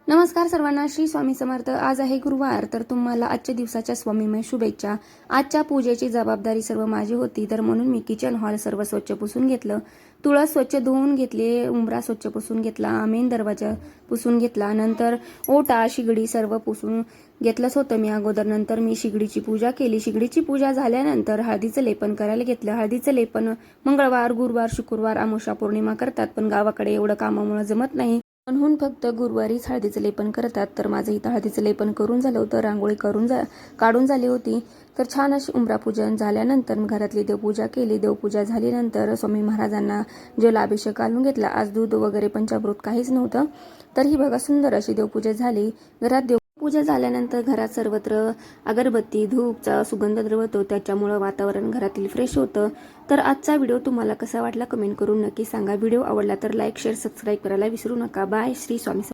नमस्कार सर्वांना, श्री स्वामी समर्थ। आज आहे गुरुवार, तर तुम्हाला आजच्या दिवसाच्या स्वामीमय शुभेच्छा। आजच्या पूजेची जबाबदारी सर्व माझी होती, तर म्हणून मी किचन हॉल सर्व स्वच्छ पुसून घेतलं, तुळस स्वच्छ धुवून घेतली, उंबरा स्वच्छ पुसून घेतला, मेन दरवाजा पुसून घेतला, नंतर ओटा शिगडी सर्व पुसून घेतलंच होतं मी अगोदर। नंतर मी शिगडीची पूजा केली। शिगडीची पूजा झाल्यानंतर हळदीचं लेपन करायला घेतलं। हळदीचं लेपन मंगळवार, गुरुवार, शुक्रवार, अमावस्या, पौर्णिमा करतात, पण गावाकडे एवढं कामामुळे जमत नाही, म्हणून फक्त गुरुवारीच हळदीचं लेपन करतात। तर माझं इथं हळदीचं लेपन करून झालं होतं, रांगोळी काढून झाली होती। तर छान अशी उंबरा पूजन झाल्यानंतर घरातली देवपूजा केली। देवपूजा झाल्यानंतर स्वामी महाराजांना जलाभिषेक घालून घेतला। आज दूध वगैरे पंचामृत काहीच नव्हतं। तर ही बघा सुंदर अशी देवपूजा झाली। घरात देवपूजा झाल्यानंतर घरात सर्वत्र अगरबत्ती धूपचा सुगंध दरवतो, त्याच्यामुळे वातावरण घरातील फ्रेश होतं। तर आजचा व्हिडिओ तुम्हाला कसा वाटला कमेंट करून नक्की सांगा। व्हिडिओ आवडला तर लाईक शेअर सबस्क्राईब करायला विसरू नका। बाय, श्री स्वामी।